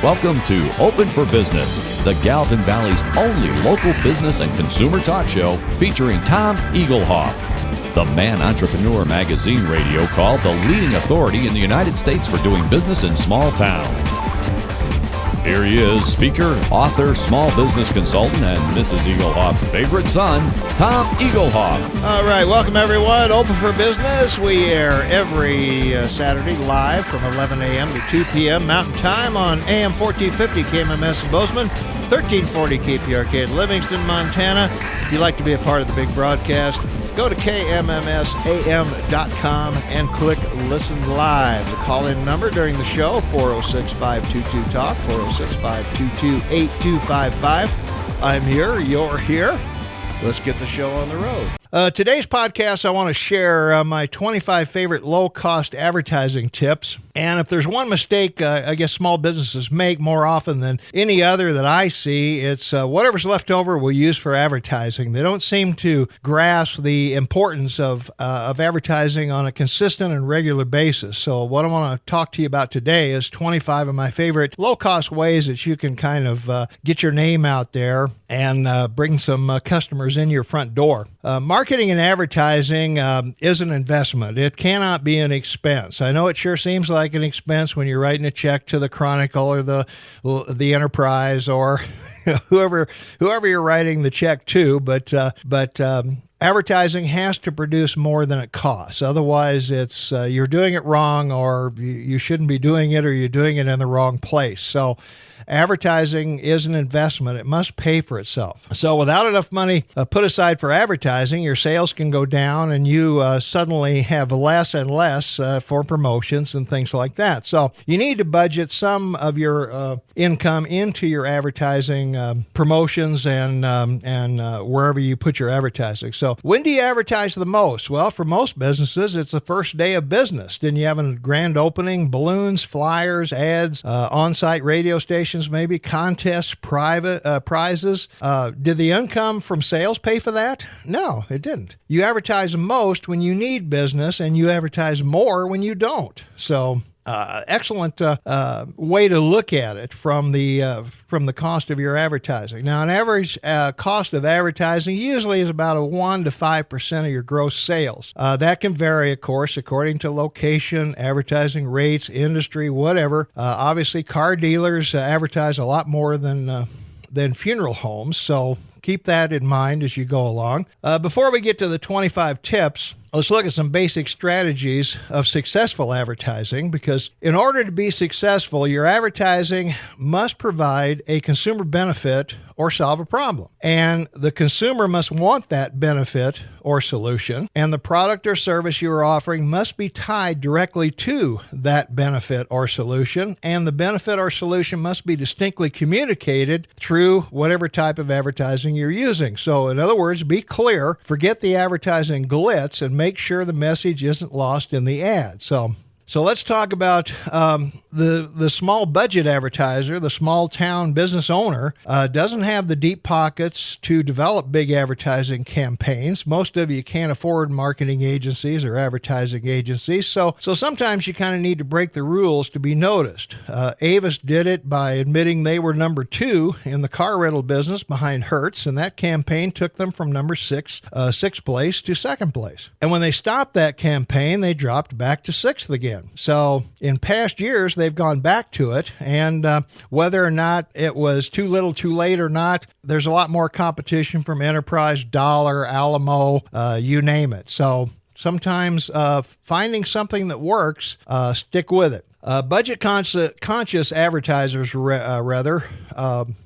Welcome to Open for Business, the Gallatin Valley's only local business and consumer talk show featuring Tom Egelhoff, the Man Entrepreneur magazine radio called the leading authority in the United States for doing business in small town. Here he is, speaker, author, small business consultant, and Mrs. Egelhoff's favorite son, Tom Egelhoff. All right, welcome everyone. Open for Business. We air every Saturday live from 11 a.m. to 2 p.m. Mountain Time on AM 1450 KMMS in Bozeman, 1340 KPRK in Livingston, Montana. If you'd like to be a part of the big broadcast, go to kmmsam.com and click Listen Live. The call-in number during the show, 406-522-TALK, 406-522-8255. I'm here, you're here. Let's get the show on the road. Today's podcast, I want to share my 25 favorite low-cost advertising tips. And if there's one mistake I guess small businesses make more often than any other that I see, it's whatever's left over we'll use for advertising. They don't seem to grasp the importance of advertising on a consistent and regular basis. So what I want to talk to you about today is 25 of my favorite low-cost ways that you can kind of get your name out there and bring some customers in your front door. Marketing and advertising is an investment. It cannot be an expense. I know it sure seems like an expense when you're writing a check to the Chronicle or the Enterprise or whoever you're writing the check to, but advertising has to produce more than it costs. Otherwise, it's you're doing it wrong, or you shouldn't be doing it, or you're doing it in the wrong place. So advertising is an investment. It must pay for itself. So without enough money put aside for advertising, your sales can go down and you suddenly have less and less for promotions and things like that. So you need to budget some of your income into your advertising promotions and wherever you put your advertising. So when do you advertise the most? Well, for most businesses, it's the first day of business. Didn't you have a grand opening, balloons, flyers, ads, on-site radio stations, maybe contests, prizes. Did the income from sales pay for that? No, it didn't. You advertise most when you need business, and you advertise more when you don't. So excellent way to look at it from the cost of your advertising. Now, an average cost of advertising usually is about 1 to 5% of your gross sales. That can vary, of course, according to location, advertising rates, industry, whatever. Obviously, car dealers advertise a lot more than funeral homes, so keep that in mind as you go along. Before we get to the 25 tips, let's look at some basic strategies of successful advertising, because in order to be successful, your advertising must provide a consumer benefit or solve a problem. And the consumer must want that benefit or solution, and the product or service you are offering must be tied directly to that benefit or solution, and the benefit or solution must be distinctly communicated through whatever type of advertising you're using. So in other words, be clear, forget the advertising glitz, and make sure the message isn't lost in the ad. So let's talk about the small budget advertiser, the small town business owner, doesn't have the deep pockets to develop big advertising campaigns. Most of you can't afford marketing agencies or advertising agencies, so sometimes you kind of need to break the rules to be noticed. Avis did it by admitting they were number 2 in the car rental business behind Hertz, and that campaign took them from number 6th place to 2nd place. And when they stopped that campaign, they dropped back to 6th again. So in past years, they've gone back to it, and whether or not it was too little too late or not, there's a lot more competition from Enterprise, Dollar, Alamo, you name it. So sometimes finding something that works, stick with it. Budget-conscious advertisers,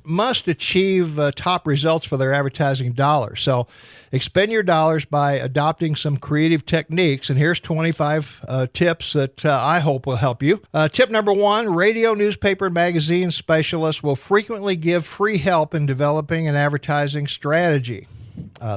must achieve top results for their advertising dollars. So expend your dollars by adopting some creative techniques, and here's 25 tips that I hope will help you. Tip number 1, radio, newspaper, and magazine specialists will frequently give free help in developing an advertising strategy.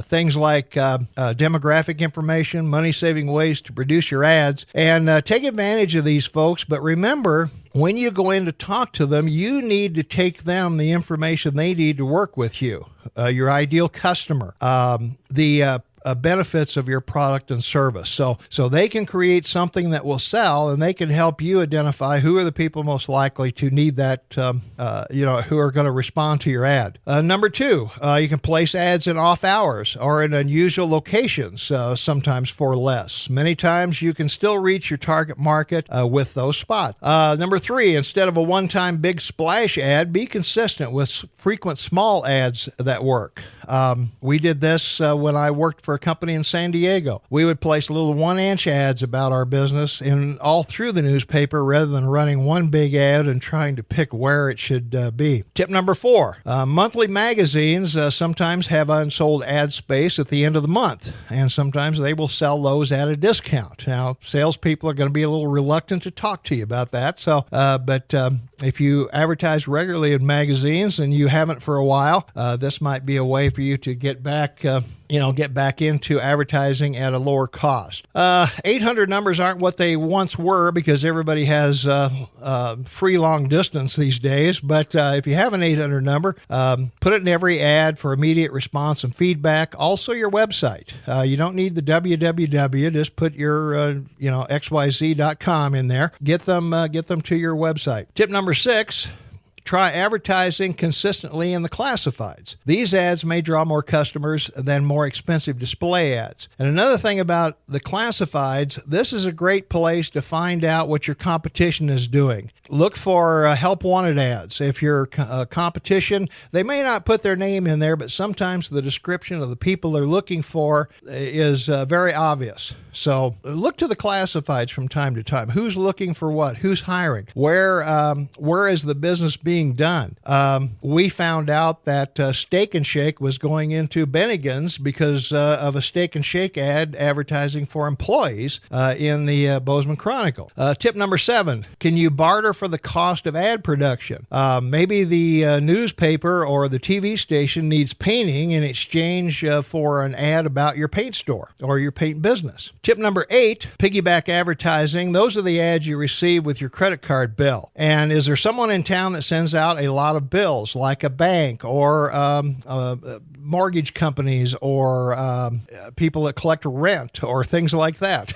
Things like demographic information, money-saving ways to produce your ads, and take advantage of these folks. But remember, when you go in to talk to them, you need to take them the information they need to work with you, your ideal customer. The benefits of your product and service. So they can create something that will sell, and they can help you identify who are the people most likely to need that, who are going to respond to your ad. Number two, you can place ads in off hours or in unusual locations, sometimes for less. Many times you can still reach your target market with those spots. Number three, instead of a one-time big splash ad, be consistent with frequent small ads that work. We did this when I worked for a company in San Diego. We would place little 1-inch ads about our business all through the newspaper rather than running one big ad and trying to pick where it should be. Tip number four, monthly magazines sometimes have unsold ad space at the end of the month, and sometimes they will sell those at a discount. Now, salespeople are going to be a little reluctant to talk to you about that, but if you advertise regularly in magazines and you haven't for a while, this might be a way for you to get back into advertising at a lower cost. 800 numbers aren't what they once were because everybody has free long distance these days. But if you have an 800 number, put it in every ad for immediate response and feedback. Also, your website. You don't need the www. Just put your xyz.com in there. Get them to your website. Tip number 6. Try advertising consistently in the classifieds. These ads may draw more customers than more expensive display ads. And another thing about the classifieds, this is a great place to find out what your competition is doing. Look for help wanted ads. If your competition, they may not put their name in there, but sometimes the description of the people they're looking for is very obvious. So look to the classifieds from time to time. Who's looking for what? Who's hiring? Where is the business being done? We found out that Steak and Shake was going into Bennigan's because of a Steak and Shake ad advertising for employees in the Bozeman Chronicle. Tip number 7, can you barter for the cost of ad production? Maybe the newspaper or the TV station needs painting in exchange for an ad about your paint store or your paint business. Tip number 8, piggyback advertising. Those are the ads you receive with your credit card bill. And is there someone in town that sends out a lot of bills, like a bank or mortgage companies or people that collect rent or things like that?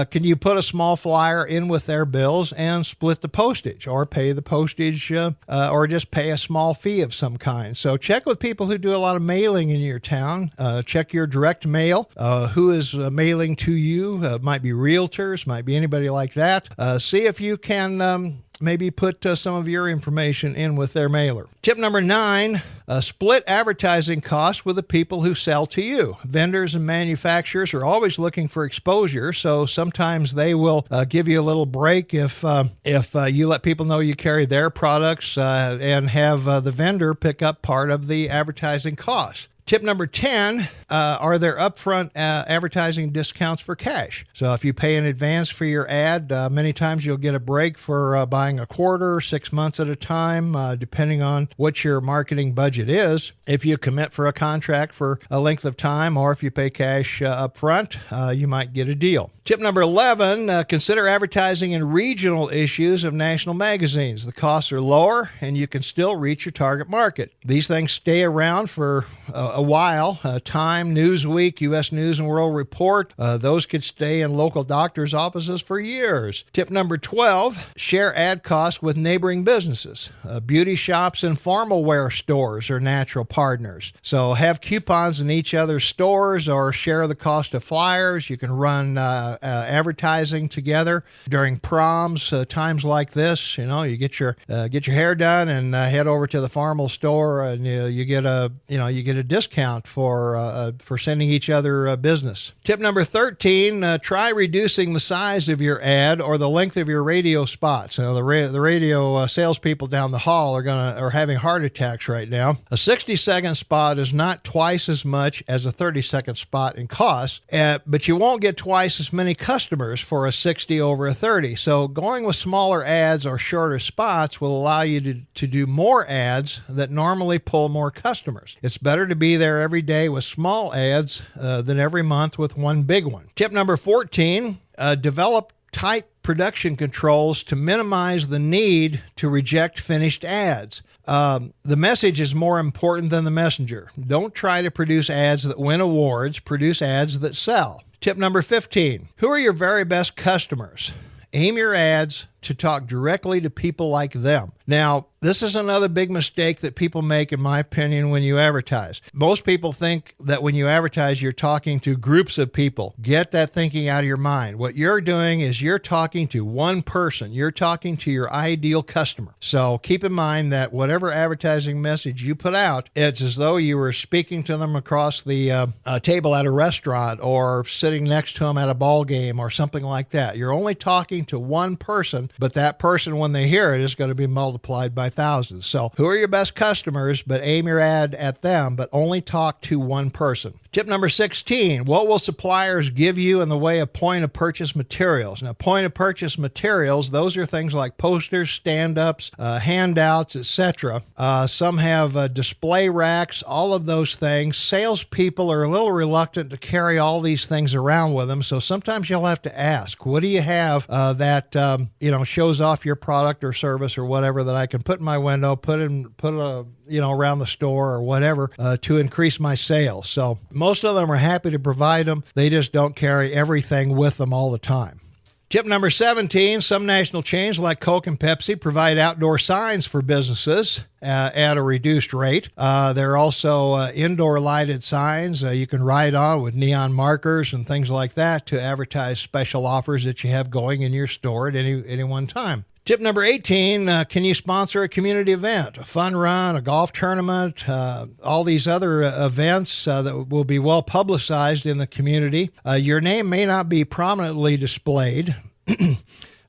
Can you put a small flyer in with their bills and split the postage or pay the postage or just pay a small fee of some kind? So check with people who do a lot of mailing in your town. Check your direct mail. Who is mailing to you? Might be realtors, might be anybody like that. See if you can maybe put some of your information in with their mailer. Tip number 9, split advertising costs with the people who sell to you. Vendors and manufacturers are always looking for exposure, so sometimes they will give you a little break if you let people know you carry their products and have the vendor pick up part of the advertising costs. Tip number 10, are there upfront advertising discounts for cash? So if you pay in advance for your ad, many times you'll get a break for buying a quarter, 6 months at a time, depending on what your marketing budget is. If you commit for a contract for a length of time, or if you pay cash upfront, you might get a deal. Tip number 11, consider advertising in regional issues of national magazines. The costs are lower, and you can still reach your target market. These things stay around for a while. Time, Newsweek, U.S. News and World Report, those could stay in local doctors' offices for years. Tip number 12, share ad costs with neighboring businesses. Beauty shops and formal wear stores are natural partners. So have coupons in each other's stores or share the cost of flyers. You can run advertising together during proms, times like this. You get your hair done and head over to the formal store, and you get a discount for sending each other business. Tip number 13, try reducing the size of your ad or the length of your radio spots. The radio salespeople down the hall are having heart attacks right now. A 60-second spot is not twice as much as a 30-second spot in cost, but you won't get twice as many customers for a 60 over a 30. So going with smaller ads or shorter spots will allow you to do more ads that normally pull more customers. It's better to be there every day with small ads than every month with one big one. Tip number 14, develop tight production controls to minimize the need to reject finished ads. The message is more important than the messenger. Don't try to produce ads that win awards. Produce ads that sell. Tip number 15. Who are your very best customers? Aim your ads to talk directly to people like them. Now, this is another big mistake that people make, in my opinion, when you advertise. Most people think that when you advertise, you're talking to groups of people. Get that thinking out of your mind. What you're doing is you're talking to one person. You're talking to your ideal customer. So keep in mind that whatever advertising message you put out, it's as though you were speaking to them across the table at a restaurant or sitting next to them at a ball game or something like that. You're only talking to one person, but that person, when they hear it, is going to be multiplied by thousands. So who are your best customers, but aim your ad at them, but only talk to one person. Tip number 16, what will suppliers give you in the way of point-of-purchase materials? Now, point-of-purchase materials, those are things like posters, stand-ups, handouts, etc. Some have display racks, all of those things. Salespeople are a little reluctant to carry all these things around with them, so sometimes you'll have to ask, what do you have that shows off your product or service or whatever that I can put in my window, put around the store or whatever to increase my sales? So most of them are happy to provide them. They just don't carry everything with them all the time. Tip number 17, some national chains like Coke and Pepsi provide outdoor signs for businesses at a reduced rate. There are also indoor lighted signs you can write on with neon markers and things like that to advertise special offers that you have going in your store at any one time. Tip number 18, can you sponsor a community event, a fun run, a golf tournament, all these other events that will be well publicized in the community? Your name may not be prominently displayed,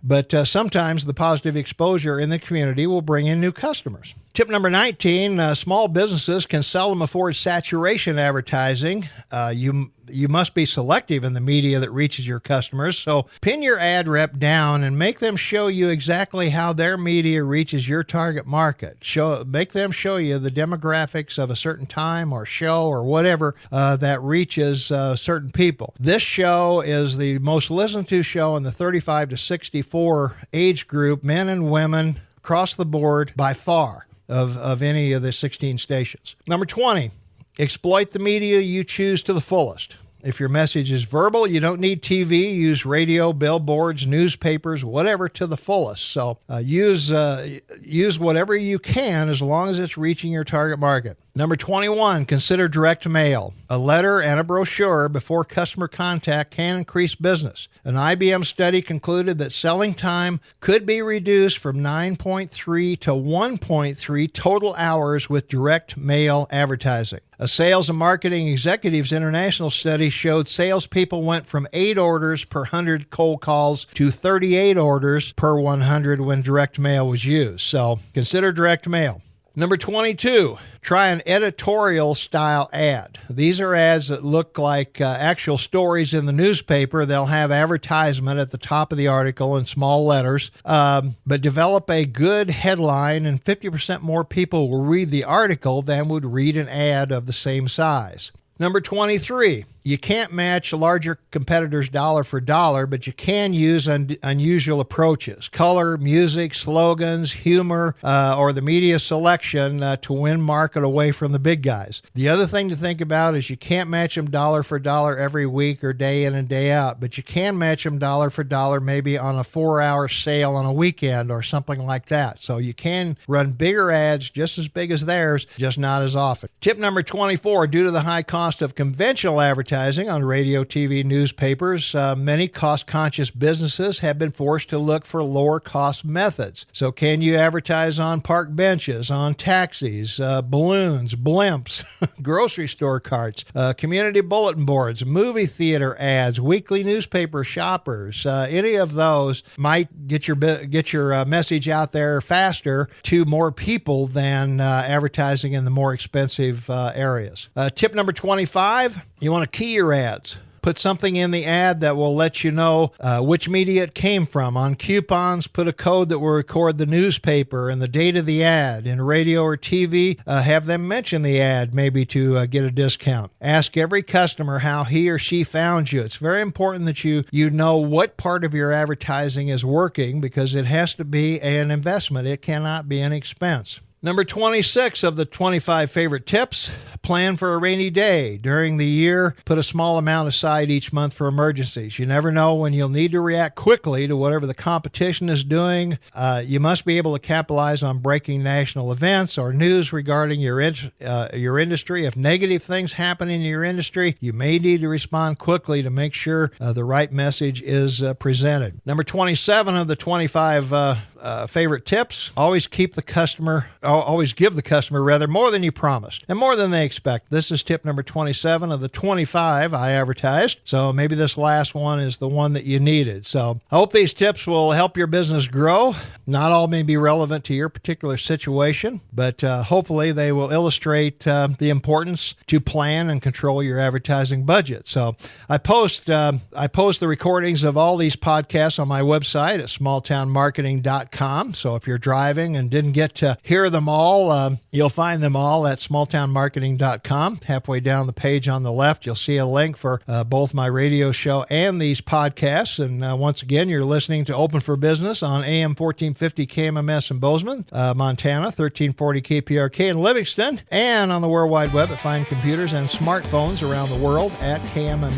but sometimes the positive exposure in the community will bring in new customers. Tip number 19, small businesses can seldom afford saturation advertising. You must be selective in the media that reaches your customers. So pin your ad rep down and make them show you exactly how their media reaches your target market. Make them show you the demographics of a certain time or show or whatever that reaches certain people. This show is the most listened to show in the 35 to 64 age group, men and women across the board by far of any of the 16 stations. Number 20. Exploit the media you choose to the fullest. If your message is verbal, you don't need TV. Use radio, billboards, newspapers, whatever to the fullest. So use whatever you can as long as it's reaching your target market. Number 21, consider direct mail. A letter and a brochure before customer contact can increase business. An IBM study concluded that selling time could be reduced from 9.3 to 1.3 total hours with direct mail advertising. A Sales and Marketing Executives International study showed salespeople went from 8 orders per 100 cold calls to 38 orders per 100 when direct mail was used. So consider direct mail. Number 22, try an editorial-style ad. These are ads that look like actual stories in the newspaper. They'll have advertisement at the top of the article in small letters, but develop a good headline, and 50% more people will read the article than would read an ad of the same size. Number 23, you can't match larger competitors dollar for dollar, but you can use unusual approaches. Color, music, slogans, humor, or the media selection to win market away from the big guys. The other thing to think about is you can't match them dollar for dollar every week or day in and day out, but you can match them dollar for dollar maybe on a 4-hour sale on a weekend or something like that. So you can run bigger ads just as big as theirs, just not as often. Tip number 24, due to the high cost of conventional advertising on radio, TV, newspapers, many cost-conscious businesses have been forced to look for lower-cost methods. So can you advertise on park benches, on taxis, balloons, blimps, grocery store carts, community bulletin boards, movie theater ads, weekly newspaper shoppers? Any of those might get your message out there faster to more people than advertising in the more expensive areas. Tip number 25, you want to key your ads. Put something in the ad that will let you know which media it came from. On coupons, put a code that will record the newspaper and the date of the ad. In radio or TV, have them mention the ad, maybe to get a discount. Ask every customer how he or she found you. It's very important that you know what part of your advertising is working, because it has to be an investment. It cannot be an expense. Number 26 of the 25 favorite tips, plan for a rainy day. During the year, put a small amount aside each month for emergencies. You never know when you'll need to react quickly to whatever the competition is doing. You must be able to capitalize on breaking national events or news regarding your industry. If negative things happen in your industry, you may need to respond quickly to make sure the right message is presented. Number 27 of the 25 favorite tips, always give the customer more than you promised and more than they expect. This is tip number 27 of the 25 I advertised. So maybe this last one is the one that you needed. So I hope these tips will help your business grow. Not all may be relevant to your particular situation, but hopefully they will illustrate the importance to plan and control your advertising budget. So I post the recordings of all these podcasts on my website at smalltownmarketing.com. So if you're driving and didn't get to hear them all, you'll find them all at smalltownmarketing.com. Halfway down the page on the left, you'll see a link for both my radio show and these podcasts. And once again, you're listening to Open for Business on AM 1450 KMMS in Bozeman, Montana, 1340 KPRK in Livingston, and on the World Wide Web at fine computers and smartphones around the world at kmmsam.com.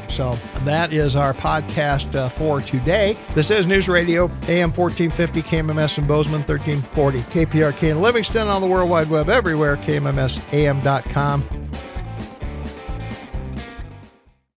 So that is our podcast for today. This is News Radio, AM 1450 KMMS in Bozeman, 1340 KPRK in Livingston, on the World Wide Web everywhere, kmmsam.com.